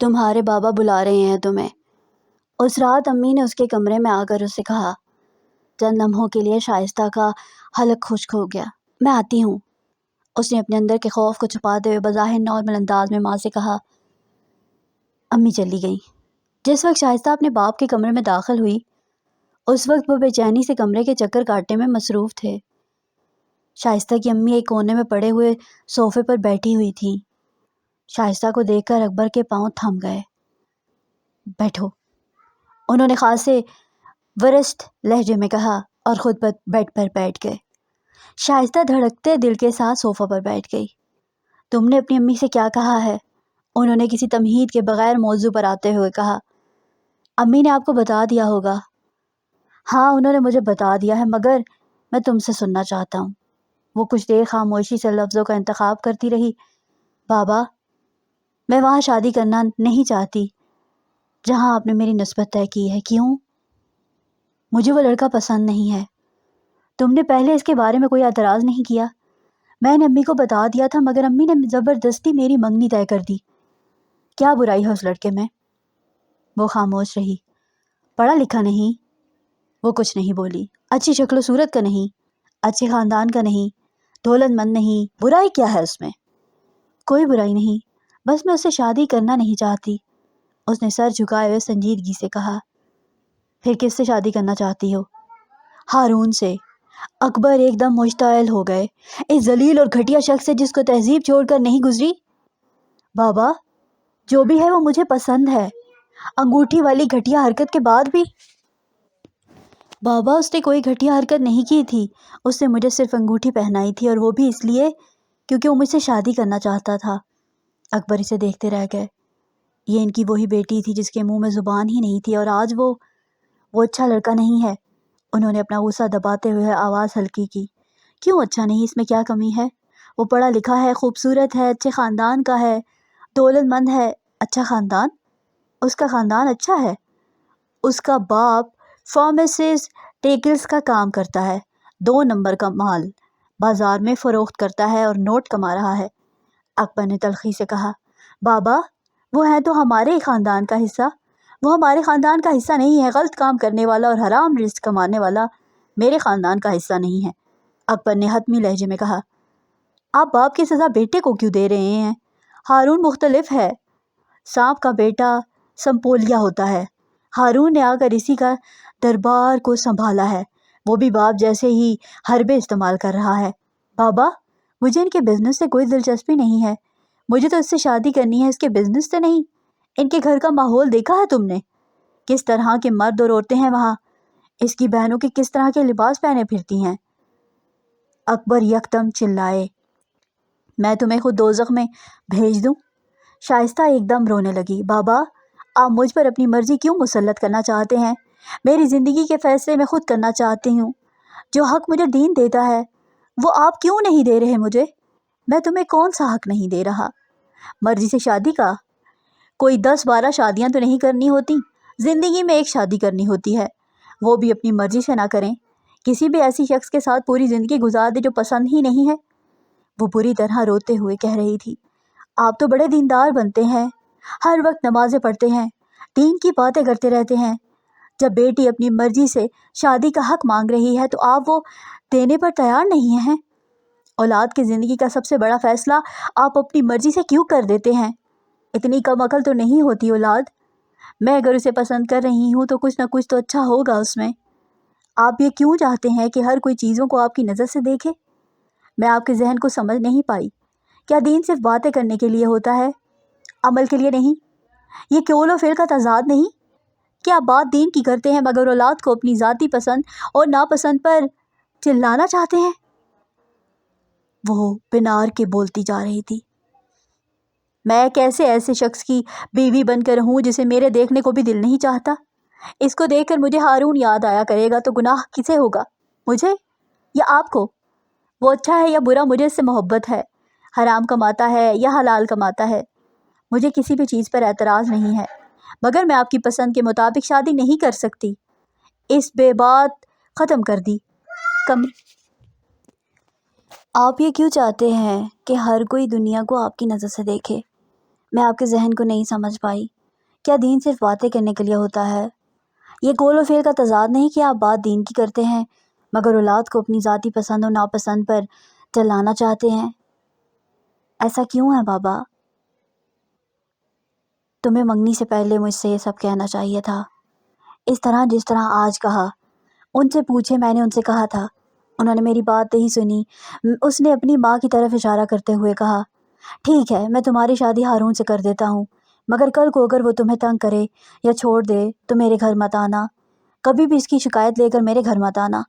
تمہارے بابا بلا رہے ہیں تمہیں۔ اس رات امی نے اس کے کمرے میں آ کر اس سے کہا۔ چند لمحوں کے لیے شائستہ کا حلق خشک ہو گیا۔ میں آتی ہوں، اس نے اپنے اندر کے خوف کو چھپاتے ہوئے بظاہر نارمل انداز میں ماں سے کہا۔ امی چلی گئیں۔ جس وقت شائستہ اپنے باپ کے کمرے میں داخل ہوئی اس وقت وہ بے چینی سے کمرے کے چکر کاٹنے میں مصروف تھے۔ شائستہ کی امی ایک کونے میں پڑے ہوئے صوفے پر بیٹھی ہوئی تھیں۔ شائستہ کو دیکھ کر اکبر کے پاؤں تھم گئے۔ بیٹھو، انہوں نے خاصے ورست لہجے میں کہا اور خود پر بیڈ پر بیٹھ گئے۔ شائستہ دھڑکتے دل کے ساتھ صوفہ پر بیٹھ گئی۔ تم نے اپنی امی سے کیا کہا ہے؟ انہوں نے کسی تمہید کے بغیر موضوع پر آتے ہوئے کہا۔ امی نے آپ کو بتا دیا ہوگا۔ ہاں، انہوں نے مجھے بتا دیا ہے، مگر میں تم سے سننا چاہتا ہوں۔ وہ کچھ دیر خاموشی سے لفظوں کا انتخاب کرتی رہی۔ بابا، میں وہاں شادی کرنا نہیں چاہتی جہاں آپ نے میری نسبت طے کی ہے۔ کیوں؟ مجھے وہ لڑکا پسند نہیں ہے۔ تم نے پہلے اس کے بارے میں کوئی اعتراض نہیں کیا؟ میں نے امی کو بتا دیا تھا، مگر امی نے زبردستی میری منگنی طے کر دی۔ کیا برائی ہے اس لڑکے میں؟ وہ خاموش رہی۔ پڑھا لکھا نہیں؟ وہ کچھ نہیں بولی۔ اچھی شکل و صورت کا نہیں، اچھے خاندان کا نہیں، دولت مند نہیں، برائی کیا ہے اس میں؟ کوئی برائی نہیں، بس میں اس سے شادی کرنا نہیں چاہتی، اس نے سر جھکائے ہوئے سنجیدگی سے کہا۔ پھر کس سے شادی کرنا چاہتی ہو؟ ہارون سے۔ اکبر ایک دم مشتعل ہو گئے۔ اس ذلیل اور گھٹیا شخص سے جس کو تہذیب چھوڑ کر نہیں گزری؟ بابا، جو بھی ہے وہ مجھے پسند ہے، انگوٹھی والی گھٹیا حرکت کے بعد بھی۔ بابا، اس نے کوئی گھٹیا حرکت نہیں کی تھی، اس نے مجھے صرف انگوٹھی پہنائی تھی، اور وہ بھی اس لیے کیونکہ وہ مجھ سے شادی کرنا چاہتا تھا۔ اکبر اسے دیکھتے رہ گئے۔ یہ ان کی وہی بیٹی تھی جس کے منہ میں زبان ہی نہیں تھی، اور آج وہ اچھا لڑکا نہیں ہے۔ انہوں نے اپنا غصہ دباتے ہوئے آواز ہلکی کی۔ کیوں اچھا نہیں؟ اس میں کیا کمی ہے؟ وہ پڑھا لکھا ہے، خوبصورت ہے، اچھے خاندان کا ہے، دولت مند ہے۔ اچھا خاندان؟ اس کا خاندان اچھا ہے۔ اس کا باپ فارماسیوٹیکلز کا کام کرتا ہے، 2 نمبر کا مال بازار میں فروخت کرتا ہے اور نوٹ کما رہا ہے۔ اکبر نے تلخی سے کہا۔ بابا، وہ ہے تو ہمارے ہی خاندان کا حصہ۔ وہ ہمارے خاندان کا حصہ نہیں ہے۔ غلط کام کرنے والا اور حرام رزق کمانے والا میرے خاندان کا حصہ نہیں ہے، اکبر نے حتمی لہجے میں کہا۔ آپ باپ کی سزا بیٹے کو کیوں دے رہے ہیں؟ ہارون مختلف ہے۔ سانپ کا بیٹا سمپولیا ہوتا ہے۔ ہارون نے آ کر اسی کا دربار کو سنبھالا ہے، وہ بھی باپ جیسے ہی حربے استعمال کر رہا ہے۔ بابا، مجھے ان کے بزنس سے کوئی دلچسپی نہیں ہے، مجھے تو اس سے شادی کرنی ہے، اس کے بزنس سے نہیں۔ ان کے گھر کا ماحول دیکھا ہے تم نے؟ کس طرح کے مرد اور عورتیں ہیں وہاں؟ اس کی بہنوں کے کس طرح کے لباس پہنے پھرتی ہیں؟ اکبر یکدم چلائے۔ میں تمہیں خود دوزخ میں بھیج دوں؟ شائستہ ایک دم رونے لگی۔ بابا، آپ مجھ پر اپنی مرضی کیوں مسلط کرنا چاہتے ہیں؟ میری زندگی کے فیصلے میں خود کرنا چاہتی ہوں۔ جو حق مجھے دین دیتا ہے وہ آپ کیوں نہیں دے رہے مجھے؟ میں تمہیں کون سا حق نہیں دے رہا؟ مرضی سے شادی کا؟ کوئی 10-12 شادیاں تو نہیں کرنی ہوتی، زندگی میں ایک شادی کرنی ہوتی ہے، وہ بھی اپنی مرضی سے نہ کریں، کسی بھی ایسی شخص کے ساتھ پوری زندگی گزار دے جو پسند ہی نہیں ہے۔ وہ بری طرح روتے ہوئے کہہ رہی تھی۔ آپ تو بڑے دیندار بنتے ہیں، ہر وقت نمازیں پڑھتے ہیں، دین کی باتیں کرتے رہتے ہیں، جب بیٹی اپنی مرضی سے شادی کا حق مانگ رہی ہے تو آپ وہ دینے پر تیار نہیں ہیں۔ اولاد کی زندگی کا سب سے بڑا فیصلہ آپ اپنی مرضی سے کیوں کر دیتے ہیں؟ اتنی کم عقل تو نہیں ہوتی اولاد۔ میں اگر اسے پسند کر رہی ہوں تو کچھ نہ کچھ تو اچھا ہوگا اس میں۔ آپ یہ کیوں چاہتے ہیں کہ ہر کوئی چیزوں کو آپ کی نظر سے دیکھے؟ میں آپ کے ذہن کو سمجھ نہیں پائی۔ کیا دین صرف باتیں کرنے کے لیے ہوتا ہے، عمل کے لیے نہیں؟ یہ قول و فعل کا تضاد نہیں؟ کیا بات دین کی کرتے ہیں مگر اولاد کو اپنی ذاتی پسند اور ناپسند پر چلانا چاہتے ہیں؟ وہ بنار کے بولتی جا رہی تھی۔ میں کیسے ایسے شخص کی بیوی بن کر رہوں جسے میرے دیکھنے کو بھی دل نہیں چاہتا؟ اس کو دیکھ کر مجھے ہارون یاد آیا کرے گا تو گناہ کسے ہوگا، مجھے یا آپ کو؟ وہ اچھا ہے یا برا، مجھے اس سے محبت ہے، حرام کماتا ہے یا حلال کماتا ہے، مجھے کسی بھی چیز پر اعتراض نہیں ہے، مگر میں آپ کی پسند کے مطابق شادی نہیں کر سکتی۔ اس بے بات ختم کر دی۔ آپ یہ کیوں چاہتے ہیں کہ ہر کوئی دنیا کو آپ کی نظر سے دیکھے؟ میں آپ کے ذہن کو نہیں سمجھ پائی. کیا دین صرف باتیں کرنے کے لیے ہوتا ہے؟ یہ قول و فعل کا تضاد نہیں کہ آپ بات دین کی کرتے ہیں مگر اولاد کو اپنی ذاتی پسند و ناپسند پر چلانا چاہتے ہیں. ایسا کیوں ہے بابا؟ تمہیں منگنی سے پہلے مجھ سے یہ سب کہنا چاہیے تھا، اس طرح جس طرح آج کہا. ان سے پوچھے، میں نے ان سے کہا تھا. انہوں نے میری بات نہیں سنی. اس نے اپنی ماں کی طرف اشارہ کرتے ہوئے کہا، ٹھیک ہے میں تمہاری شادی ہارون سے کر دیتا ہوں، مگر کل کو اگر وہ تمہیں تنگ کرے یا چھوڑ دے تو میرے گھر مت آنا. کبھی بھی اس کی شکایت لے کر میرے گھر مت آنا.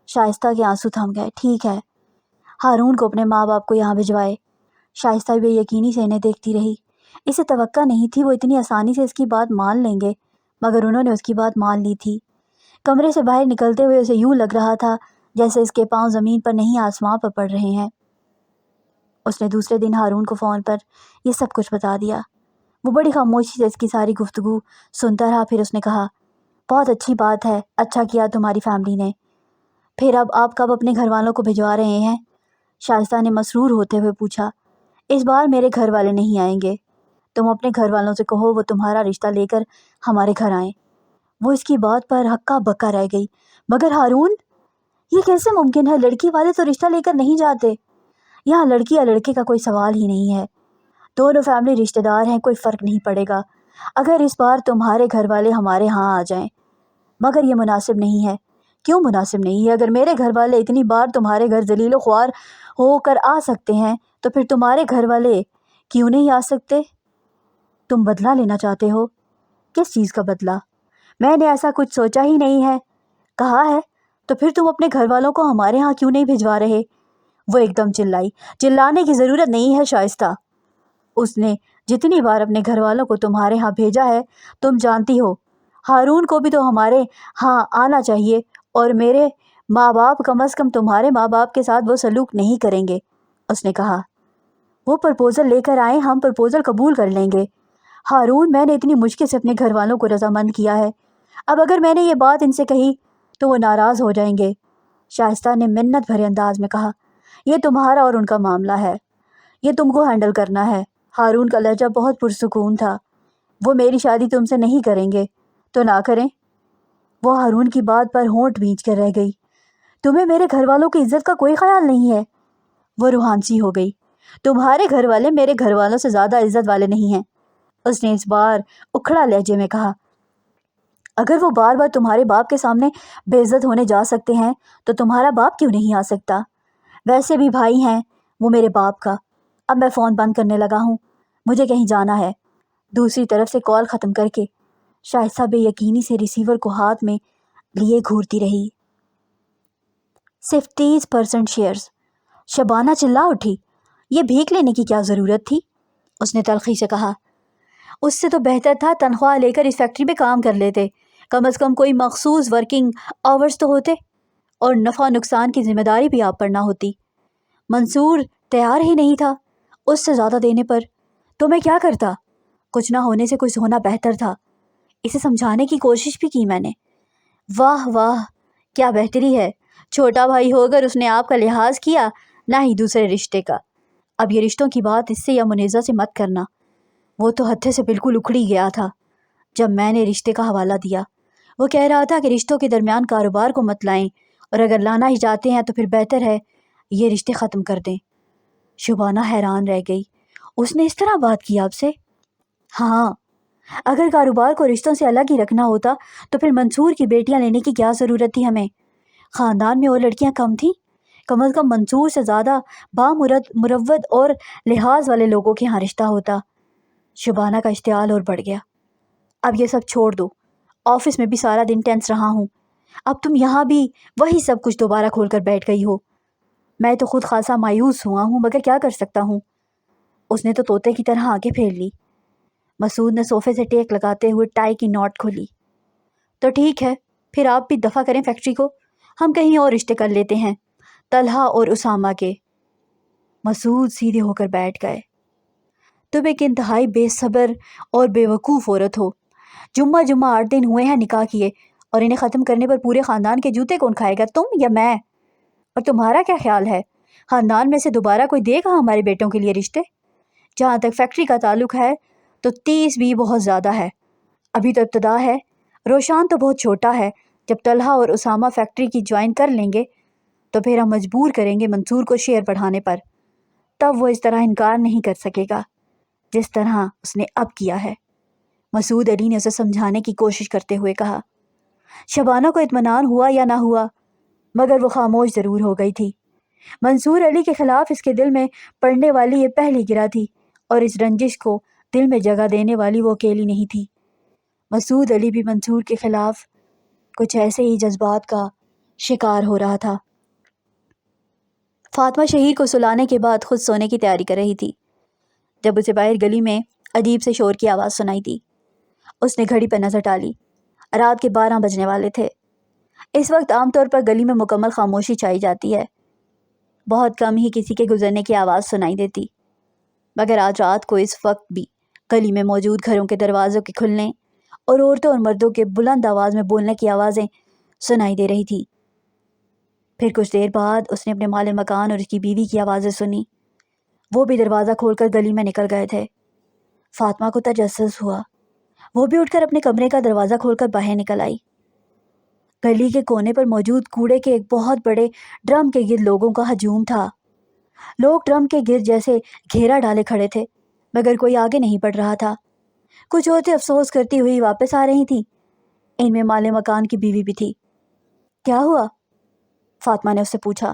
شائستہ کے آنسو تھم گئے. ٹھیک ہے. ہارون کو اپنے ماں باپ کو یہاں بھجوائے. شائستہ بے یقینی سے انہیں دیکھتی رہی. اسے توقع نہیں تھی وہ اتنی آسانی سے اس کی بات مان لیں گے، مگر انہوں نے اس کی بات مان لی تھی. کمرے سے باہر نکلتے ہوئے اسے یوں لگ رہا تھا جیسے اس کے پاؤں زمین پر نہیں آسمان پر پڑ رہے ہیں. اس نے دوسرے دن ہارون کو فون پر یہ سب کچھ بتا دیا. وہ بڑی خاموشی سے اس کی ساری گفتگو سنتا رہا. پھر اس نے کہا، بہت اچھی بات ہے، اچھا کیا تمہاری فیملی نے. پھر اب آپ کب اپنے گھر والوں کو بھجوا رہے ہیں؟ شائستہ نے مسرور ہوتے ہوئے پوچھا. اس بار میرے گھر والے نہیں آئیں گے. تم اپنے گھر والوں سے کہو وہ تمہارا رشتہ لے کر ہمارے گھر آئیں. وہ اس کی بات پر ہکا بکا رہ گئی. مگر ہارون، یہ کیسے ممکن ہے؟ لڑکی والے تو رشتہ لے کر نہیں جاتے. یہاں لڑکی یا لڑکے کا کوئی سوال ہی نہیں ہے. دونوں فیملی رشتہ دار ہیں، کوئی فرق نہیں پڑے گا اگر اس بار تمہارے گھر والے ہمارے ہاں آ جائیں. مگر یہ مناسب نہیں ہے. کیوں مناسب نہیں ہے؟ اگر میرے گھر والے اتنی بار تمہارے گھر ذلیل و خوار ہو کر آ سکتے ہیں تو پھر تمہارے گھر والے کیوں نہیں آ سکتے؟ تم بدلہ لینا چاہتے ہو؟ کس چیز کا بدلہ؟ میں نے ایسا کچھ سوچا ہی نہیں ہے. کہا ہے تو پھر تم اپنے گھر والوں کو ہمارے ہاں کیوں نہیں بھجوا رہے؟ وہ ایک دم چلائی. چلانے کی ضرورت نہیں ہے شائستہ. اس نے جتنی بار اپنے گھر والوں کو تمہارے ہاں بھیجا ہے تم جانتی ہو. ہارون کو بھی تو ہمارے ہاں آنا چاہیے، اور میرے ماں باپ کم از کم تمہارے ماں باپ کے ساتھ وہ سلوک نہیں کریں گے. اس نے کہا، وہ پرپوزل لے کر آئیں، ہم پرپوزل قبول کر لیں گے. ہارون، میں نے اتنی مشکل سے اپنے گھر والوں کو رضامند کیا ہے، اب اگر میں نے یہ بات ان سے کہی تو وہ ناراض ہو جائیں گے. شائستہ نے منت بھرے انداز میں کہا، یہ تمہارا اور ان کا معاملہ ہے، یہ تم کو ہینڈل کرنا ہے. ہارون کا لہجہ بہت پرسکون تھا. وہ میری شادی تم سے نہیں کریں گے تو نہ کریں. وہ ہارون کی بات پر ہونٹ بھینچ کر رہ گئی. تمہیں میرے گھر والوں کی عزت کا کوئی خیال نہیں ہے؟ وہ روحانسی ہو گئی. تمہارے گھر والے میرے گھر والوں سے زیادہ عزت والے نہیں ہیں. اس نے اس بار اکھڑا لہجے میں کہا، اگر وہ بار بار تمہارے باپ کے سامنے بے عزت ہونے جا سکتے ہیں تو تمہارا باپ کیوں نہیں آ سکتا؟ ویسے بھی بھائی ہیں وہ میرے باپ کا. اب میں فون بند کرنے لگا ہوں، مجھے کہیں جانا ہے. دوسری طرف سے کال ختم کر کے شائستہ بے یقینی سے ریسیور کو ہاتھ میں لیے گھورتی رہی. صرف 30% شیئرز. شبانہ چلا اٹھی. یہ بھیک لینے کی کیا ضرورت تھی؟ اس نے تلخی سے کہا. اس سے تو بہتر تھا تنخواہ لے کر اس فیکٹری میں کام کر لیتے. کم از کم کوئی مخصوص ورکنگ آورز تو ہوتے، اور نفع نقصان کی ذمہ داری بھی آپ پر نہ ہوتی. منصور تیار ہی نہیں تھا اس سے زیادہ دینے پر. تو میں کیا کرتا؟ کچھ نہ ہونے سے کچھ ہونا بہتر تھا. اسے سمجھانے کی کوشش بھی کی میں نے. واہ واہ، کیا بہتری ہے. چھوٹا بھائی ہو کر اس نے آپ کا لحاظ کیا، نہ ہی دوسرے رشتے کا. اب یہ رشتوں کی بات اس سے یا منیزہ سے مت کرنا. وہ تو ہتھے سے بالکل اکھڑی گیا تھا جب میں نے رشتے کا حوالہ دیا. وہ کہہ رہا تھا کہ رشتوں کے درمیان کاروبار کو مت لائیں، اور اگر لانا ہی چاہتے ہیں تو پھر بہتر ہے یہ رشتے ختم کر دیں. شبانہ حیران رہ گئی. اس نے اس طرح بات کی آپ سے؟ ہاں، اگر کاروبار کو رشتوں سے الگ ہی رکھنا ہوتا تو پھر منصور کی بیٹیاں لینے کی کیا ضرورت تھی ہمیں؟ خاندان میں اور لڑکیاں کم تھیں؟ کم از کم منصور سے زیادہ مروت اور لحاظ والے لوگوں کے ہاں رشتہ ہوتا. شبانہ کا اشتعال اور بڑھ گیا. اب یہ سب چھوڑ دو. آفس میں بھی سارا دن ٹینس رہا ہوں، اب تم یہاں بھی وہی سب کچھ دوبارہ کھول کر بیٹھ گئی ہو. میں تو خود خاصا مایوس ہوا ہوں، مگر کیا کر سکتا ہوں. اس نے تو طوطے کی طرح آنکھیں پھیر لی. مسعود نے صوفے سے ٹیک لگاتے ہوئے ٹائی کی نوٹ کھولی. تو ٹھیک ہے، پھر آپ بھی دفع کریں فیکٹری کو، ہم کہیں اور رشتے کر لیتے ہیں، طلحہ اور اسامہ کے. مسعود سیدھے ہو کر بیٹھ گئے. تم ایک انتہائی بے صبر اور بے وقوف عورت ہو. جمعہ 8 دن ہوئے ہیں نکاح کیے، اور انہیں ختم کرنے پر پورے خاندان کے جوتے کون کھائے گا، تم یا میں؟ اور تمہارا کیا خیال ہے، خاندان میں سے دوبارہ کوئی دے گا ہمارے بیٹوں کے لیے رشتے؟ جہاں تک فیکٹری کا تعلق ہے تو 30 بھی بہت زیادہ ہے، ابھی تو ابتدا ہے۔ روشان تو بہت چھوٹا ہے، جب طلحہ اور اسامہ فیکٹری کی جوائن کر لیں گے تو پھر ہم مجبور کریں گے منصور کو شیئر بڑھانے پر، تب وہ اس طرح انکار نہیں کر سکے گا جس طرح اس نے اب کیا ہے۔ مسعود علی نے اسے سمجھانے کی کوشش کرتے ہوئے کہا۔ شبانہ کو اطمینان ہوا یا نہ ہوا مگر وہ خاموش ضرور ہو گئی تھی۔ منصور علی کے خلاف اس کے دل میں پڑنے والی یہ پہلی گرہ تھی، اور اس رنجش کو دل میں جگہ دینے والی وہ اکیلی نہیں تھی۔ مسعود علی بھی منصور کے خلاف کچھ ایسے ہی جذبات کا شکار ہو رہا تھا۔ فاطمہ شہیر کو سلانے کے بعد خود سونے کی تیاری کر رہی تھی جب اسے باہر گلی میں عجیب سے شور کی آواز سنائی دی۔ اس نے گھڑی پر نظر ڈالی، رات کے 12 بجنے والے تھے۔ اس وقت عام طور پر گلی میں مکمل خاموشی چھائی جاتی ہے، بہت کم ہی کسی کے گزرنے کی آواز سنائی دیتی، مگر آج رات کو اس وقت بھی گلی میں موجود گھروں کے دروازوں کے کھلنے اور عورتوں اور مردوں کے بلند آواز میں بولنے کی آوازیں سنائی دے رہی تھی۔ پھر کچھ دیر بعد اس نے اپنے مالک مکان اور اس کی بیوی کی آوازیں سنی، وہ بھی دروازہ کھول کر گلی میں نکل گئے تھے۔ فاطمہ کو تجسس ہوا، وہ بھی اٹھ کر اپنے کمرے کا دروازہ کھول کر باہر نکل آئی۔ گلی کے کونے پر موجود کوڑے کے ایک بہت بڑے ڈرم کے گرد لوگوں کا ہجوم تھا۔ لوگ ڈرم کے گرد جیسے گھیرا ڈالے کھڑے تھے، مگر کوئی آگے نہیں بڑھ رہا تھا۔ کچھ عورتیں افسوس کرتی ہوئی واپس آ رہی تھیں، ان میں مالک مکان کی بیوی بھی تھی۔ کیا ہوا؟ فاطمہ نے اس سے پوچھا۔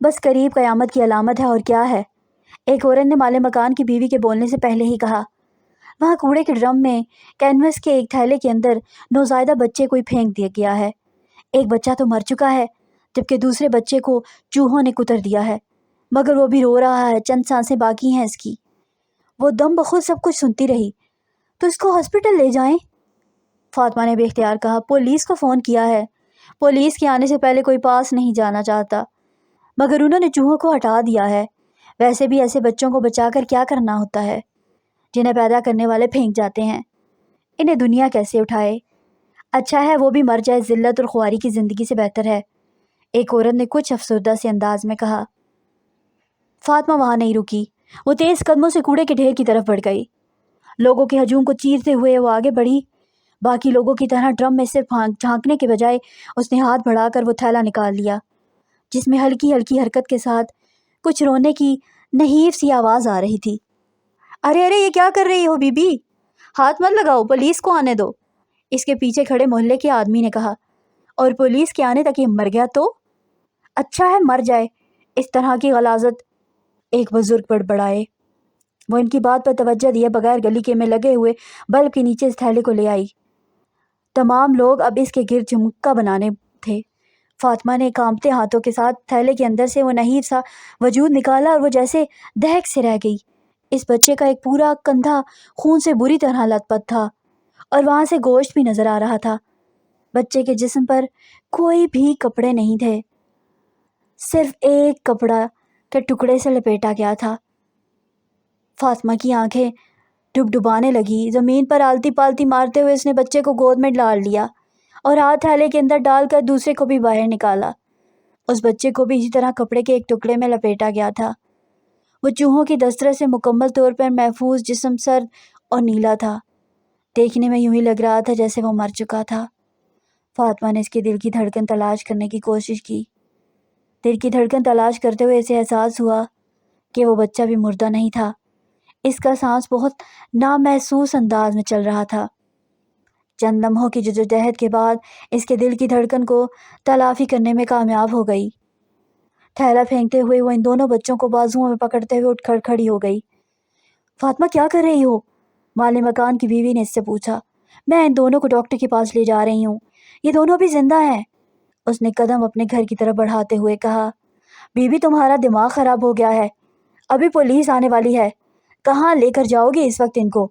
بس قریب قیامت کی علامت ہے، اور کیا ہے؟ ایک عورت نے مالک مکان کی بیوی کے بولنے سے پہلے ہی کہا۔ وہاں کوڑے کے ڈرم میں کینوس کے ایک تھیلے کے اندر نوزائیدہ بچے کوئی پھینک دیا گیا ہے۔ ایک بچہ تو مر چکا ہے، جبکہ دوسرے بچے کو چوہوں نے کتر دیا ہے، مگر وہ بھی رو رہا ہے، چند سانسیں باقی ہیں اس کی۔ وہ دم بخود سب کچھ سنتی رہی۔ تو اس کو ہاسپٹل لے جائیں، فاطمہ نے بے اختیار کہا۔ پولیس کو فون کیا ہے، پولیس کے آنے سے پہلے کوئی پاس نہیں جانا چاہتا، مگر انہوں نے چوہوں کو ہٹا دیا ہے۔ ویسے بھی ایسے بچوں کو بچا کر کیا کرنا ہوتا ہے جنہیں پیدا کرنے والے پھینک جاتے ہیں، انہیں دنیا کیسے اٹھائے؟ اچھا ہے وہ بھی مر جائے، ذلت اور خواری کی زندگی سے بہتر ہے، ایک عورت نے کچھ افسردہ سے انداز میں کہا۔ فاطمہ وہاں نہیں رکی، وہ تیز قدموں سے کوڑے کے ڈھیر کی طرف بڑھ گئی۔ لوگوں کے ہجوم کو چیرتے ہوئے وہ آگے بڑھی۔ باقی لوگوں کی طرح ڈرم میں صرف جھانکنے کے بجائے اس نے ہاتھ بڑھا کر وہ تھیلا نکال لیا، جس میں ہلکی ہلکی حرکت کے ساتھ کچھ رونے کی نحیف سی آواز آ رہی تھی۔ ارے ارے، یہ کیا کر رہی ہو بی بی؟ ہاتھ مت لگاؤ، پولیس کو آنے دو، اس کے پیچھے کھڑے محلے کے آدمی نے کہا۔ اور پولیس کے آنے تک یہ مر گیا تو؟ اچھا ہے مر جائے، اس طرح کی غلاظت، ایک بزرگ بڑبڑائے۔ وہ ان کی بات پر توجہ دیے بغیر گلی کے میں لگے ہوئے بلب کے نیچے اس تھیلے کو لے آئی۔ تمام لوگ اب اس کے گرد جھمکا بنانے تھے۔ فاطمہ نے کانپتے ہاتھوں کے ساتھ تھیلے کے اندر سے وہ نحیف سا وجود نکالا، اور وہ جیسے دہک سے رہ گئی۔ اس بچے کا ایک پورا کندھا خون سے بری طرح لت پت تھا، اور وہاں سے گوشت بھی نظر آ رہا تھا۔ بچے کے جسم پر کوئی بھی کپڑے نہیں تھے، صرف ایک کپڑا کے ٹکڑے سے لپیٹا گیا تھا۔ فاطمہ کی آنکھیں ڈبڈبانے لگی۔ زمین پر آلتی پالتی مارتے ہوئے اس نے بچے کو گود میں ڈال لیا اور ہاتھ تھیلے کے اندر ڈال کر دوسرے کو بھی باہر نکالا۔ اس بچے کو بھی اسی طرح کپڑے کے ایک ٹکڑے میں لپیٹا گیا تھا۔ وہ چوہوں کی دسترس سے مکمل طور پر محفوظ، جسم سرد اور نیلا تھا، دیکھنے میں یوں ہی لگ رہا تھا جیسے وہ مر چکا تھا۔ فاطمہ نے اس کے دل کی دھڑکن تلاش کرنے کی کوشش کی۔ دل کی دھڑکن تلاش کرتے ہوئے اسے احساس ہوا کہ وہ بچہ بھی مردہ نہیں تھا، اس کا سانس بہت نامحسوس انداز میں چل رہا تھا۔ چند لمحوں کی جدوجہد کے بعد اس کے دل کی دھڑکن کو تلافی کرنے میں کامیاب ہو گئی۔ تھیلا پھینکتے ہوئے وہ ان دونوں بچوں کو بازوؤں میں پکڑتے ہوئے اٹھ کر کھڑی ہو گئی۔ فاطمہ کیا کر رہی ہو؟ مالک مکان کی بیوی نے اس سے پوچھا۔ میں ان دونوں کو ڈاکٹر کے پاس لے جا رہی ہوں، یہ دونوں بھی زندہ ہیں، اس نے قدم اپنے گھر کی طرف بڑھاتے ہوئے کہا۔ بی بی تمہارا دماغ خراب ہو گیا ہے، ابھی پولیس آنے والی ہے، کہاں لے کر جاؤ گی اس وقت ان کو؟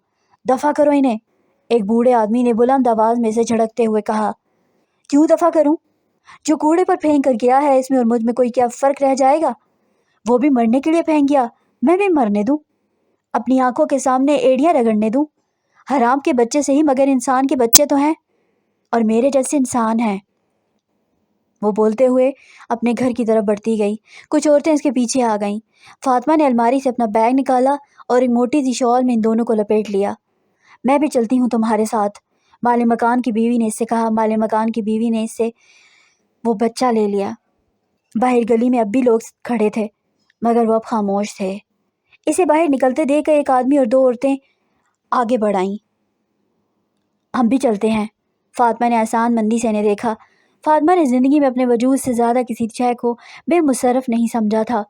دفع کرو انہیں، ایک بوڑھے آدمی نے بلند آواز میں سے جھڑکتے ہوئے کہا۔ کیوں دفع کروں؟ جو کوڑے پر پھینک کر گیا ہے اس میں اور مجھ میں کوئی کیا فرق رہ جائے گا؟ وہ بھی مرنے کے لیے پھینک گیا، میں بھی مرنے دوں؟ اپنی آنکھوں کے سامنے ایڑیاں رگڑنے دوں؟ حرام کے بچے سے ہی مگر انسان کے بچے تو ہیں، اور میرے جیسے انسان ہیں۔ وہ بولتے ہوئے اپنے گھر کی طرف بڑھتی گئی۔ کچھ عورتیں اس کے پیچھے آ گئیں۔ فاطمہ نے الماری سے اپنا بیگ نکالا اور ایک موٹی سی شال میں ان دونوں کو لپیٹ لیا۔ میں بھی چلتی ہوں تمہارے ساتھ، مالک مکان کی بیوی نے اس سے کہا۔ مالک مکان کی بیوی نے اس سے وہ بچہ لے لیا۔ باہر گلی میں اب بھی لوگ کھڑے تھے، مگر وہ اب خاموش تھے۔ اسے باہر نکلتے دیکھ کر ایک آدمی اور دو عورتیں آگے بڑھ آئیں۔ ہم بھی چلتے ہیں، فاطمہ نے آسان مندی سے انہیں دیکھا۔ فاطمہ نے زندگی میں اپنے وجود سے زیادہ کسی شے کو بے مصرف نہیں سمجھا تھا،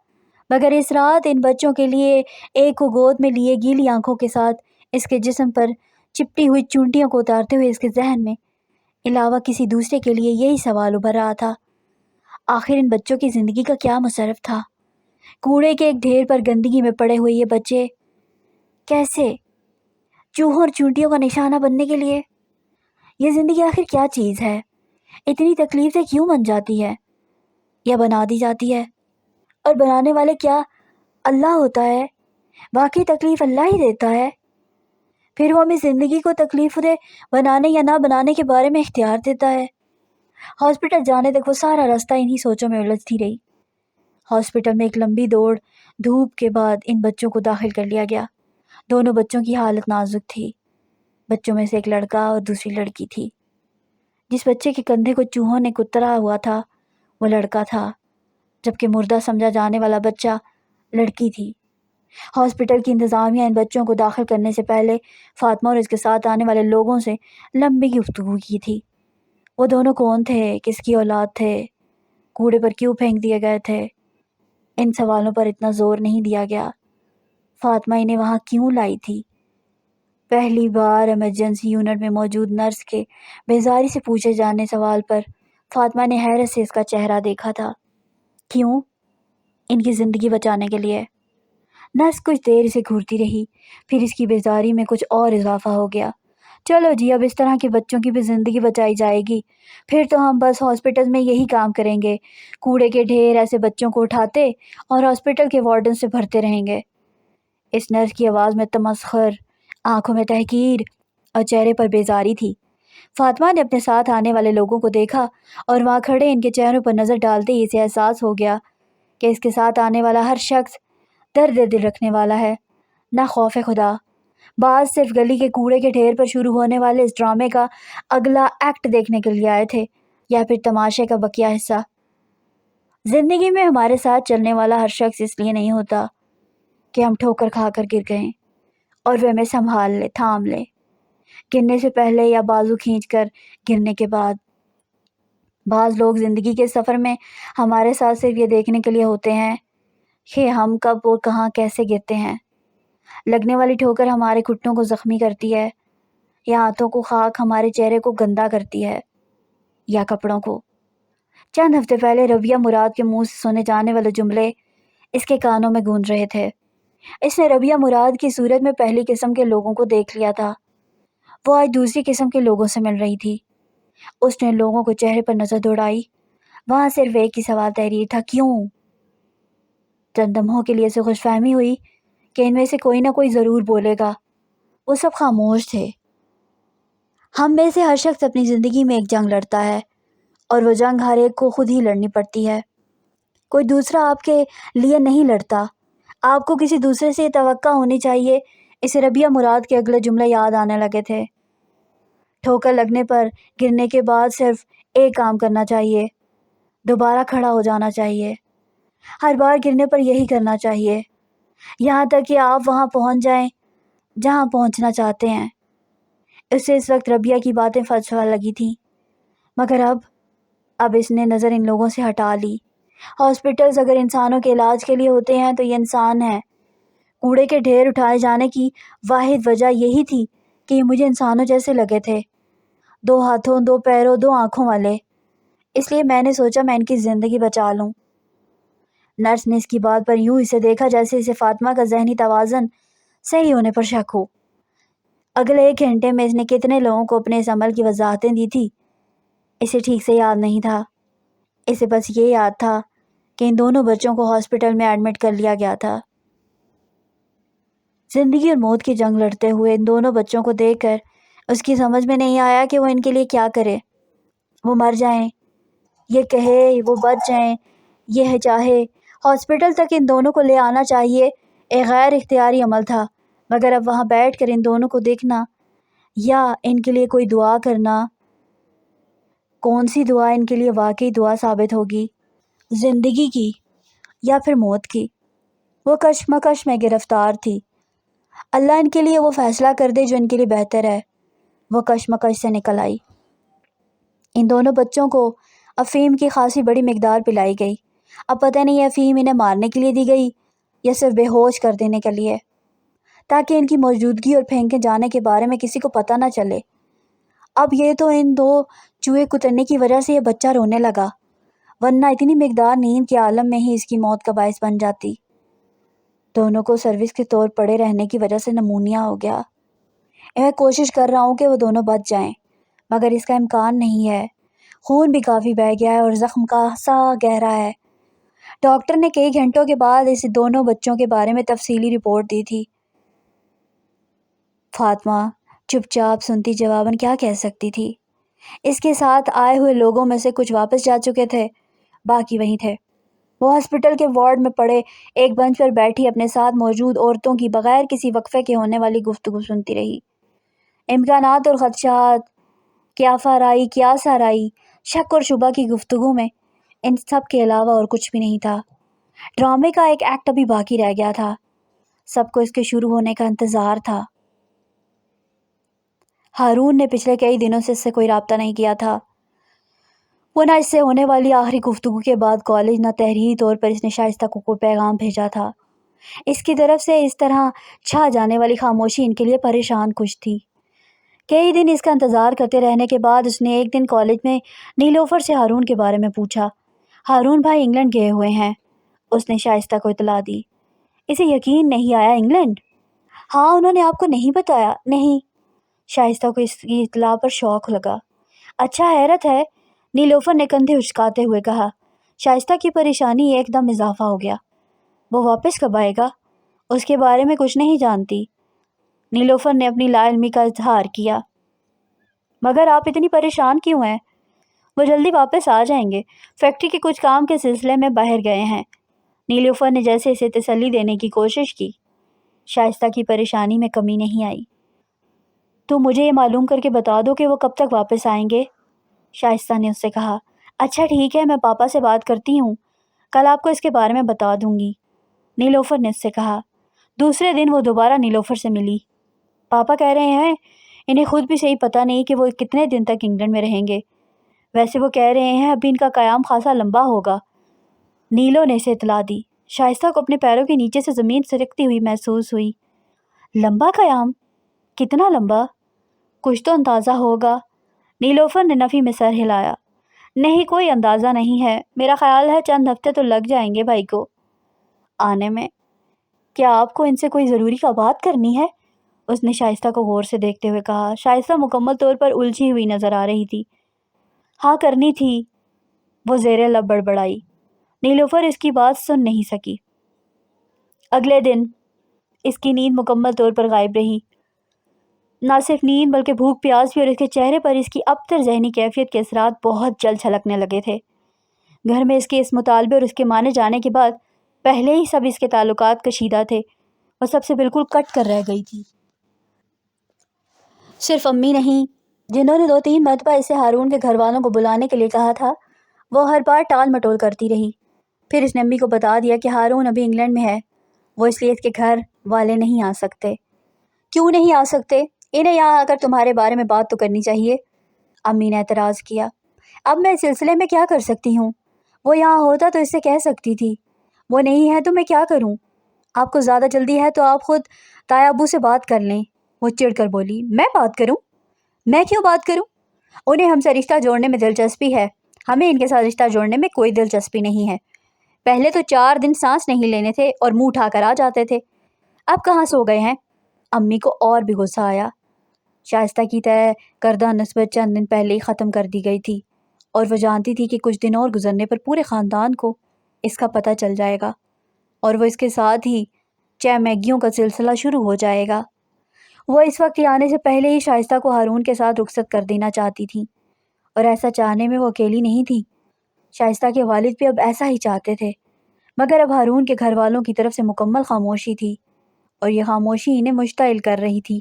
مگر اس رات ان بچوں کے لیے ایک کو گود میں لیے گیلی آنکھوں کے ساتھ اس کے جسم پر چپٹی ہوئی چونٹیوں کو اتارتے ہوئے اس کے ذہن میں علاوہ کسی دوسرے کے لیے یہی سوال ابھر رہا تھا، آخر ان بچوں کی زندگی کا کیا مصرف تھا؟ کوڑے کے ایک ڈھیر پر گندگی میں پڑے ہوئے یہ بچے کیسے چوہوں اور چونٹیوں کا نشانہ بننے کے لیے؟ یہ زندگی آخر کیا چیز ہے؟ اتنی تکلیف سے کیوں بن جاتی ہے یا بنا دی جاتی ہے؟ اور بنانے والے کیا اللہ ہوتا ہے؟ واقعی تکلیف اللہ ہی دیتا ہے؟ پھر وہ ہمیں زندگی کو تکلیف دے بنانے یا نہ بنانے کے بارے میں اختیار دیتا ہے۔ ہاسپٹل جانے تک وہ سارا راستہ انہی سوچوں میں الجھتی رہی۔ ہاسپٹل میں ایک لمبی دوڑ دھوپ کے بعد ان بچوں کو داخل کر لیا گیا۔ دونوں بچوں کی حالت نازک تھی۔ بچوں میں سے ایک لڑکا اور دوسری لڑکی تھی۔ جس بچے کے کندھے کو چوہوں نے کترا ہوا تھا وہ لڑکا تھا، جبکہ مردہ سمجھا جانے والا بچہ لڑکی تھی۔ ہاسپٹل کی انتظامیہ ان بچوں کو داخل کرنے سے پہلے فاطمہ اور اس کے ساتھ آنے والے لوگوں سے لمبی گفتگو کی تھی۔ وہ دونوں کون تھے؟ کس کی اولاد تھے؟ کوڑے پر کیوں پھینک دیے گئے تھے؟ ان سوالوں پر اتنا زور نہیں دیا گیا۔ فاطمہ انہیں وہاں کیوں لائی تھی؟ پہلی بار ایمرجنسی یونٹ میں موجود نرس کے بیزاری سے پوچھے جانے سوال پر فاطمہ نے حیرت سے اس کا چہرہ دیکھا تھا۔ کیوں؟ ان کی زندگی بچانے کے لیے۔ نرس کچھ دیر اسے گھورتی رہی، پھر اس کی بیزاری میں کچھ اور اضافہ ہو گیا۔ چلو جی، اب اس طرح کے بچوں کی بھی زندگی بچائی جائے گی، پھر تو ہم بس ہاسپٹل میں یہی کام کریں گے، کوڑے کے ڈھیر ایسے بچوں کو اٹھاتے اور ہاسپٹل کے وارڈن سے بھرتے رہیں گے۔ اس نرس کی آواز میں تمسخر، آنکھوں میں تحقیر اور چہرے پر بیزاری تھی۔ فاطمہ نے اپنے ساتھ آنے والے لوگوں کو دیکھا اور وہاں کھڑے ان کے چہروں پر نظر ڈالتے ہی اسے احساس ہو گیا کہ اس کے ساتھ آنے والا ہر شخص درد دل رکھنے والا ہے، نہ خوف خدا۔ بعض صرف گلی کے کوڑے کے ڈھیر پر شروع ہونے والے اس ڈرامے کا اگلا ایکٹ دیکھنے کے لیے آئے تھے، یا پھر تماشے کا بقیہ حصہ۔ زندگی میں ہمارے ساتھ چلنے والا ہر شخص اس لیے نہیں ہوتا کہ ہم ٹھوکر کھا کر گر گئے اور وہ ہمیں سنبھال لے، تھام لے، گرنے سے پہلے یا بازو کھینچ کر گرنے کے بعد۔ بعض لوگ زندگی کے سفر میں ہمارے ساتھ صرف یہ دیکھنے کے لیے ہوتے ہیں کہ ہم کب اور کہاں کیسے گرتے ہیں۔ لگنے والی ٹھوکر ہمارے گھٹنوں کو زخمی کرتی ہے، یا ہاتھوں کو خاک ہمارے چہرے کو گندا کرتی ہے، یا کپڑوں کو۔ چند ہفتے پہلے ربیہ مراد کے منہ سے سنے جانے والے جملے اس کے کانوں میں گونج رہے تھے۔ اس نے ربیہ مراد کی صورت میں پہلی قسم کے لوگوں کو دیکھ لیا تھا، وہ آج دوسری قسم کے لوگوں سے مل رہی تھی۔ اس نے لوگوں کو چہرے پر نظر دوڑائی، وہاں صرف ایک ہی سوال تحریر تھا، کیوں؟ چند لمحوں کے لیے اسے خوش فہمی ہوئی کہ ان میں سے کوئی نہ کوئی ضرور بولے گا۔ وہ سب خاموش تھے۔ ہم میں سے ہر شخص اپنی زندگی میں ایک جنگ لڑتا ہے، اور وہ جنگ ہر ایک کو خود ہی لڑنی پڑتی ہے، کوئی دوسرا آپ کے لیے نہیں لڑتا۔ آپ کو کسی دوسرے سے یہ توقع ہونی چاہیے۔ اسے ربیہ مراد کے اگلے جملے یاد آنے لگے تھے۔ ٹھوکر لگنے پر گرنے کے بعد صرف ایک کام کرنا چاہیے، دوبارہ کھڑا ہو جانا چاہیے۔ ہر بار گرنے پر یہی کرنا چاہیے، یہاں تک کہ آپ وہاں پہنچ جائیں جہاں پہنچنا چاہتے ہیں۔ اسے اس وقت ربیہ کی باتیں فلسفہ لگی تھیں، مگر اب اس نے نظر ان لوگوں سے ہٹا لی۔ ہاسپٹلز اگر انسانوں کے علاج کے لیے ہوتے ہیں تو یہ انسان ہیں۔ کوڑے کے ڈھیر اٹھائے جانے کی واحد وجہ یہی تھی کہ یہ مجھے انسانوں جیسے لگے تھے، 2 ہاتھوں 2 پیروں 2 آنکھوں والے، اس لیے میں نے سوچا میں ان کی زندگی بچا لوں۔ نرس نے اس کی بات پر یوں اسے دیکھا جیسے اسے فاطمہ کا ذہنی توازن صحیح ہونے پر شک ہو۔ اگلے 1 گھنٹے میں اس نے کتنے لوگوں کو اپنے اس عمل کی وضاحتیں دی تھی اسے ٹھیک سے یاد نہیں تھا۔ اسے بس یہ یاد تھا کہ ان دونوں بچوں کو ہاسپٹل میں ایڈمٹ کر لیا گیا تھا۔ زندگی اور موت کی جنگ لڑتے ہوئے ان دونوں بچوں کو دیکھ کر اس کی سمجھ میں نہیں آیا کہ وہ ان کے لیے کیا کرے۔ وہ مر جائیں، یہ کہے وہ بچ جائیں، یہ چاہے ہاسپٹل تک ان دونوں کو لے آنا چاہیے، ایک غیر اختیاری عمل تھا، مگر اب وہاں بیٹھ کر ان دونوں کو دیکھنا یا ان کے لیے کوئی دعا کرنا، کون سی دعا ان کے لیے واقعی دعا ثابت ہوگی، زندگی کی یا پھر موت کی؟ وہ کشمکش میں گرفتار تھی۔ اللہ ان کے لیے وہ فیصلہ کر دے جو ان کے لیے بہتر ہے۔ وہ کشمکش سے نکل آئی۔ ان دونوں بچوں کو افیم کی خاصی بڑی مقدار پلائی گئی۔ اب پتہ نہیں افیم انہیں مارنے کے لیے دی گئی یا صرف بے ہوش کر دینے کے لیے، تاکہ ان کی موجودگی اور پھینکے جانے کے بارے میں کسی کو پتہ نہ چلے۔ اب یہ تو ان دو چوہے کترنے کی وجہ سے یہ بچہ رونے لگا، ورنہ اتنی مقدار نیند کے عالم میں ہی اس کی موت کا باعث بن جاتی۔ دونوں کو سروس کے طور پڑے رہنے کی وجہ سے نمونیا ہو گیا۔ میں کوشش کر رہا ہوں کہ وہ دونوں بچ جائیں، مگر اس کا امکان نہیں ہے۔ خون بھی کافی بہہ گیا ہے اور زخم خاصا گہرا ہے۔ ڈاکٹر نے کئی گھنٹوں کے بعد اس دونوں بچوں کے بارے میں تفصیلی رپورٹ دی تھی۔ فاطمہ چپ چاپ سنتی جواباً کیا کہہ سکتی تھی؟ اس کے ساتھ آئے ہوئے لوگوں میں سے کچھ واپس جا چکے تھے، باقی وہیں تھے۔ وہ ہاسپٹل کے وارڈ میں پڑے ایک بنچ پر بیٹھی اپنے ساتھ موجود عورتوں کی بغیر کسی وقفے کے ہونے والی گفتگو سنتی رہی۔ امکانات اور خدشات، کیا فرائی کیا سارائی، شک اور شبہ کی گفتگو میں ان سب کے علاوہ اور کچھ بھی نہیں تھا۔ ڈرامے کا ایک ایکٹ ابھی باقی رہ گیا تھا۔ سب کو اس کے شروع ہونے کا انتظار تھا۔ ہارون نے پچھلے کئی دنوں سے اس سے کوئی رابطہ نہیں کیا تھا۔ وہ نہ اس سے ہونے والی آخری گفتگو کے بعد کالج، نہ تحریری طور پر اس نے شائستہ کو کوئی پیغام بھیجا تھا۔ اس کی طرف سے اس طرح چھا جانے والی خاموشی ان کے لیے پریشان کش تھی۔ کئی دن اس کا انتظار کرتے رہنے کے بعد اس نے ایک دن کالج میں نیلوفر سے ہارون کے بارے میں پوچھا۔ ہارون بھائی انگلینڈ گئے ہوئے ہیں، اس نے شائستہ کو اطلاع دی۔ اسے یقین نہیں آیا۔ انگلینڈ؟ ہاں، انہوں نے آپ کو نہیں بتایا؟ نہیں۔ شائستہ کو اس کی اطلاع پر شوق لگا۔ اچھا، حیرت ہے، نیلوفر نے کندھے اچکاتے ہوئے کہا۔ شائستہ کی پریشانی ایک دم اضافہ ہو گیا۔ وہ واپس کب آئے گا؟ اس کے بارے میں کچھ نہیں جانتی۔ نیلوفر نے اپنی لا علمی کا اظہار کیا۔ مگر آپ اتنی پریشان کیوں ہیں؟ وہ جلدی واپس آ جائیں گے، فیکٹری کے کچھ کام کے سلسلے میں باہر گئے ہیں۔ نیلوفر نے جیسے اسے تسلی دینے کی کوشش کی۔ شائستہ کی پریشانی میں کمی نہیں آئی۔ تو مجھے یہ معلوم کر کے بتا دو کہ وہ کب تک واپس آئیں گے، شائستہ نے اس سے کہا۔ اچھا ٹھیک ہے، میں پاپا سے بات کرتی ہوں، کل آپ کو اس کے بارے میں بتا دوں گی، نیلوفر نے اس سے کہا۔ دوسرے دن وہ دوبارہ نیلوفر سے ملی۔ پاپا کہہ رہے ہیں انہیں خود بھی صحیح پتہ نہیں کہ وہ کتنے دن تک انگلینڈ میں رہیں گے۔ ویسے وہ کہہ رہے ہیں ابھی ان کا قیام خاصا لمبا ہوگا، نیلو نے اسے اطلاع دی۔ شائستہ کو اپنے پیروں کے نیچے سے زمین سرکتی ہوئی محسوس ہوئی۔ لمبا قیام؟ کتنا لمبا؟ کچھ تو اندازہ ہوگا، نیلوفر نے نفی میں سر ہلایا۔ نہیں، کوئی اندازہ نہیں ہے، میرا خیال ہے چند ہفتے تو لگ جائیں گے بھائی کو آنے میں۔ کیا آپ کو ان سے کوئی ضروری بات کرنی ہے؟ اس نے شائستہ کو غور سے دیکھتے ہوئے کہا۔ شائستہ مکمل طور پر الجھی ہوئی نظر آ رہی تھی۔ ہاں کرنی تھی، وہ زیر لب بڑبڑائی۔ نیلوفر اس کی بات سن نہیں سکی۔ اگلے دن اس کی نیند مکمل طور پر غائب رہی۔ نہ صرف نیند بلکہ بھوک پیاس بھی، اور اس کے چہرے پر اس کی ابتر ذہنی کیفیت کے اثرات بہت جلد چھلکنے لگے تھے۔ گھر میں اس کے اس مطالبے اور اس کے مانے جانے کے بعد پہلے ہی سب اس کے تعلقات کشیدہ تھے۔ وہ سب سے بالکل کٹ کر رہ گئی تھی۔ صرف امی نہیں، جنہوں نے 2-3 مرتبہ اسے ہارون کے گھر والوں کو بلانے کے لیے کہا تھا، وہ ہر بار ٹال مٹول کرتی رہی۔ پھر اس نے امی کو بتا دیا کہ ہارون ابھی انگلینڈ میں ہے، وہ اس لیے اس کے گھر والے نہیں آ سکتے۔ کیوں نہیں آ سکتے؟ انہیں یہاں آ کر تمہارے بارے میں بات تو کرنی چاہیے، امی نے اعتراض کیا۔ اب میں اس سلسلے میں کیا کر سکتی ہوں؟ وہ یہاں ہوتا تو اس سے کہہ سکتی تھی، وہ نہیں ہے تو میں کیا کروں؟ آپ کو زیادہ جلدی ہے تو آپ خود تایا ابو سے بات کر لیں، وہ چڑ کر بولی۔ میں بات کروں؟ میں کیوں بات کروں؟ انہیں ہم سے رشتہ جوڑنے میں دلچسپی ہے، ہمیں ان کے ساتھ رشتہ جوڑنے میں کوئی دلچسپی نہیں ہے۔ پہلے تو 4 دن سانس نہیں لینے تھے اور منہ اٹھا کر آ جاتے تھے، اب کہاں سو گئے ہیں؟ امی کو اور بھی غصہ آیا۔ شائستہ کی طے کردہ نسبت چند دن پہلے ہی ختم کر دی گئی تھی، اور وہ جانتی تھی کہ کچھ دن اور گزرنے پر پورے خاندان کو اس کا پتہ چل جائے گا، اور وہ اس کے ساتھ ہی چیمیگیوں کا سلسلہ شروع ہو جائے گا۔ وہ اس وقت آنے سے پہلے ہی شائستہ کو ہارون کے ساتھ رخصت کر دینا چاہتی تھی، اور ایسا چاہنے میں وہ اکیلی نہیں تھی۔ شائستہ کے والد بھی اب ایسا ہی چاہتے تھے، مگر اب ہارون کے گھر والوں کی طرف سے مکمل خاموشی تھی، اور یہ خاموشی انہیں مشتعل کر رہی تھی۔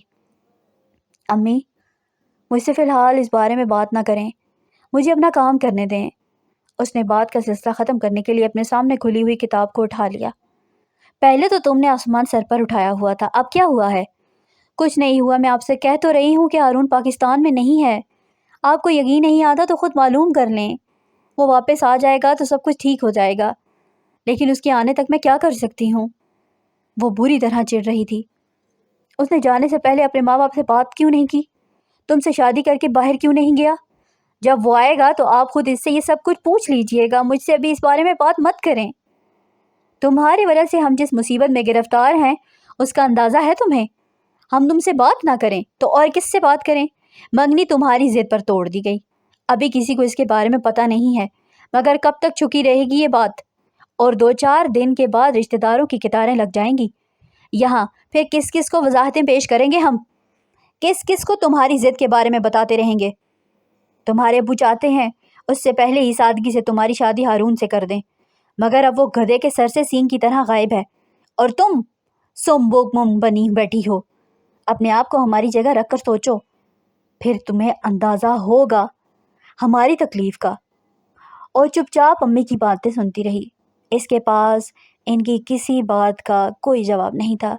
امی، مجھ سے فی الحال اس بارے میں بات نہ کریں، مجھے اپنا کام کرنے دیں۔ اس نے بات کا سلسلہ ختم کرنے کے لیے اپنے سامنے کھلی ہوئی کتاب کو اٹھا لیا۔ پہلے تو تم نے آسمان سر پر اٹھایا ہوا تھا، اب کیا ہوا ہے؟ کچھ نہیں ہوا، میں آپ سے کہہ تو رہی ہوں کہ ہارون پاکستان میں نہیں ہے۔ آپ کو یقین نہیں آتا تو خود معلوم کر لیں، وہ واپس آ جائے گا تو سب کچھ ٹھیک ہو جائے گا، لیکن اس کے آنے تک میں کیا کر سکتی ہوں؟ وہ بری طرح چڑ رہی تھی۔ اس نے جانے سے پہلے اپنے ماں باپ سے بات کیوں نہیں کی؟ تم سے شادی کر کے باہر کیوں نہیں گیا؟ جب وہ آئے گا تو آپ خود اس سے یہ سب کچھ پوچھ لیجئے گا، مجھ سے ابھی اس بارے میں بات مت کریں۔ تمہاری وجہ سے ہم جس مصیبت میں گرفتار ہیں اس کا اندازہ ہے تمہیں؟ ہم تم سے بات نہ کریں تو اور کس سے بات کریں؟ منگنی تمہاری ضد پر توڑ دی گئی، ابھی کسی کو اس کے بارے میں پتہ نہیں ہے، مگر کب تک چھپی رہے گی یہ بات؟ اور 2-4 دن کے بعد رشتہ داروں کی قطاریں لگ جائیں گی یہاں، پھر کس کس کو وضاحتیں پیش کریں گے ہم؟ کس کس کو تمہاری ضد کے بارے میں بتاتے رہیں گے؟ تمہارے ابو چاہتے ہیں اس سے پہلے ہی سادگی سے تمہاری شادی ہارون سے کر دیں، مگر اب وہ گدھے کے سر سے سینگ کی طرح غائب ہے، اور تم سم بم بنی بیٹھی ہو۔ اپنے آپ کو ہماری جگہ رکھ کر سوچو، پھر تمہیں اندازہ ہوگا ہماری تکلیف کا۔ اور چپ چاپ امی کی باتیں سنتی رہی۔ اس کے پاس ان کی کسی بات کا کوئی جواب نہیں تھا۔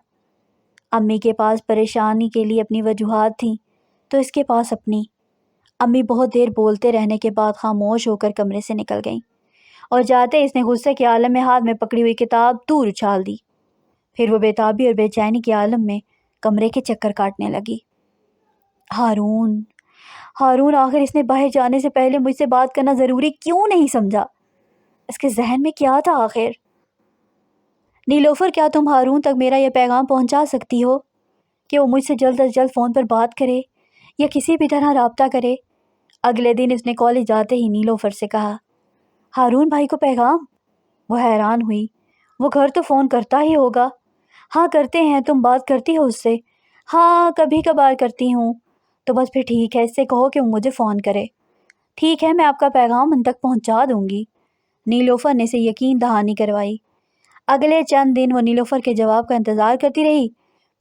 امی کے پاس پریشانی کے لیے اپنی وجوہات تھیں تو اس کے پاس اپنی۔ امی بہت دیر بولتے رہنے کے بعد خاموش ہو کر کمرے سے نکل گئیں، اور جاتے اس نے غصے کے عالم میں ہاتھ میں پکڑی ہوئی کتاب دور اچھال دی۔ پھر وہ بےتابی اور بے چینی کے عالم میں کمرے کے چکر کاٹنے لگی۔ ہارون، ہارون، آخر اس نے باہر جانے سے پہلے مجھ سے بات کرنا ضروری کیوں نہیں سمجھا؟ اس کے ذہن میں کیا تھا آخر؟ نیلوفر، کیا تم ہارون تک میرا یہ پیغام پہنچا سکتی ہو کہ وہ مجھ سے جلد از جلد فون پر بات کرے یا کسی بھی طرح رابطہ کرے؟ اگلے دن اس نے کالج جاتے ہی نیلوفر سے کہا، ہارون بھائی کو پیغام؟ وہ حیران ہوئی۔ وہ گھر تو فون کرتا ہی ہوگا۔ ہاں کرتے ہیں، تم بات کرتی ہو اس سے؟ ہاں کبھی کبھار کرتی ہوں۔ تو بس پھر ٹھیک ہے، اس سے کہو کہ وہ مجھے فون کرے۔ ٹھیک ہے، میں آپ کا پیغام ان تک پہنچا دوں گی۔ نیلوفر نے اسے یقین دہانی کروائی۔ اگلے چند دن وہ نیلوفر کے جواب کا انتظار کرتی رہی۔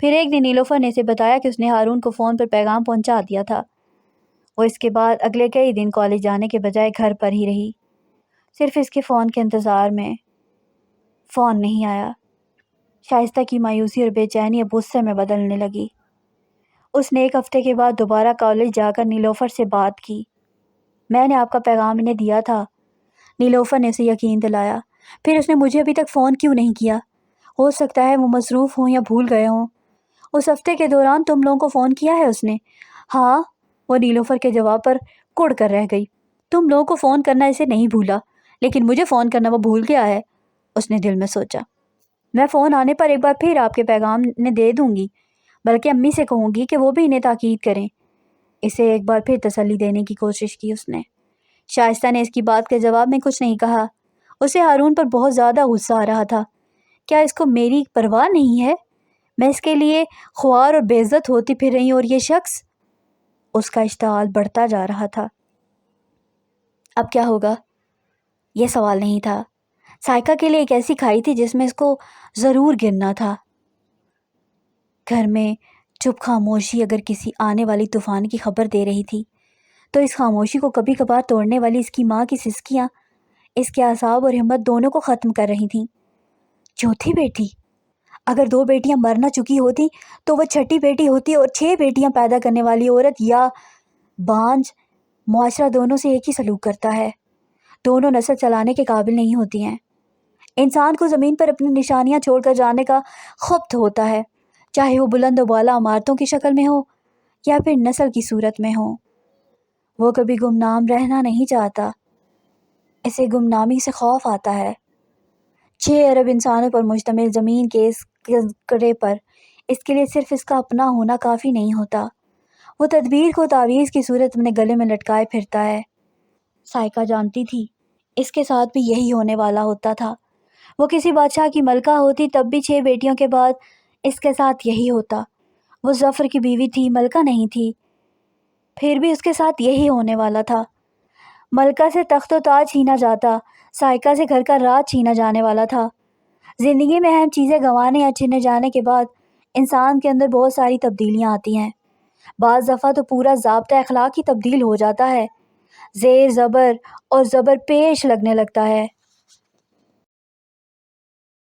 پھر ایک دن نیلوفر نے اسے بتایا کہ اس نے ہارون کو فون پر پیغام پہنچا دیا تھا۔ وہ اس کے بعد اگلے کئی دن کالج جانے کے بجائے گھر پر ہی رہی، صرف اس کے فون کے انتظار میں۔ فون نہیں آیا۔ شائستہ کی مایوسی اور بے چینی اب غصے میں بدلنے لگی۔ اس نے 1 ہفتے کے بعد دوبارہ کالج جا کر نیلوفر سے بات کی۔ میں نے آپ کا پیغام انہیں دیا تھا، نیلوفر نے اسے یقین دلایا۔ پھر اس نے مجھے ابھی تک فون کیوں نہیں کیا؟ ہو سکتا ہے وہ مصروف ہوں یا بھول گئے ہوں۔ اس ہفتے کے دوران تم لوگوں کو فون کیا ہے اس نے؟ ہاں، وہ نیلوفر کے جواب پر کڑ کر رہ گئی۔ تم لوگوں کو فون کرنا اسے نہیں بھولا، لیکن مجھے فون کرنا وہ بھول گیا ہے، اس نے دل میں سوچا۔ میں فون آنے پر ایک بار پھر آپ کے پیغام نے دے دوں گی، بلکہ امی سے کہوں گی کہ وہ بھی انہیں تاکید کریں۔ اسے ایک بار پھر تسلی دینے کی کوشش کی اس نے۔ شائستہ نے اس کی بات کے جواب میں کچھ نہیں کہا۔ اسے ہارون پر بہت زیادہ غصہ آ رہا تھا۔ کیا اس کو میری پرواہ نہیں ہے؟ میں اس کے لیے خوار اور بے عزت ہوتی پھر رہی ہوں، اور یہ شخص؟ اس کا اشتعال بڑھتا جا رہا تھا۔ اب کیا ہوگا؟ یہ سوال نہیں تھا۔ سائقہ کے لیے ایک ایسی کھائی تھی جس میں اس کو ضرور گرنا تھا۔ گھر میں چپ خاموشی اگر کسی آنے والی طوفان کی خبر دے رہی تھی تو اس خاموشی کو کبھی کبھار توڑنے والی اس کی ماں کی سسکیاں اس کے اعصاب اور ہمت دونوں کو ختم کر رہی تھیں۔ چوتھی بیٹی؟ اگر 2 بیٹیاں مر نہ چکی ہوتی تو وہ چھٹی بیٹی ہوتی، اور 6 بیٹیاں پیدا کرنے والی عورت یا بانجھ، معاشرہ دونوں سے ایک ہی سلوک کرتا ہے۔ دونوں نسل چلانے کے قابل نہیں ہوتی ہیں۔ انسان کو زمین پر اپنی نشانیاں چھوڑ کر جانے کا خبط ہوتا ہے، چاہے وہ بلند و بالا عمارتوں کی شکل میں ہو یا پھر نسل کی صورت میں ہو۔ وہ کبھی گمنام رہنا نہیں چاہتا، اسے گمنامی سے خوف آتا ہے۔ 6 ارب انسانوں پر مشتمل زمین کے اس کنکرے پر اس کے لیے صرف اس کا اپنا ہونا کافی نہیں ہوتا۔ وہ تدبیر کو تعویذ کی صورت اپنے گلے میں لٹکائے پھرتا ہے۔ سائقہ جانتی تھی اس کے ساتھ بھی یہی ہونے والا ہوتا تھا۔ وہ کسی بادشاہ کی ملکہ ہوتی تب بھی 6 بیٹیوں کے بعد اس کے ساتھ یہی ہوتا۔ وہ ظفر کی بیوی تھی، ملکہ نہیں تھی، پھر بھی اس کے ساتھ یہی ہونے والا تھا۔ ملکہ سے تخت و تاج چھینا جاتا، سائقہ سے گھر کا راز چھینا جانے والا تھا۔ زندگی میں اہم چیزیں گنوانے یا چھن جانے کے بعد انسان کے اندر بہت ساری تبدیلیاں آتی ہیں۔ بعض دفعہ تو پورا ضابطہ اخلاق ہی تبدیل ہو جاتا ہے، زیر زبر اور زبر پیش لگنے لگتا ہے۔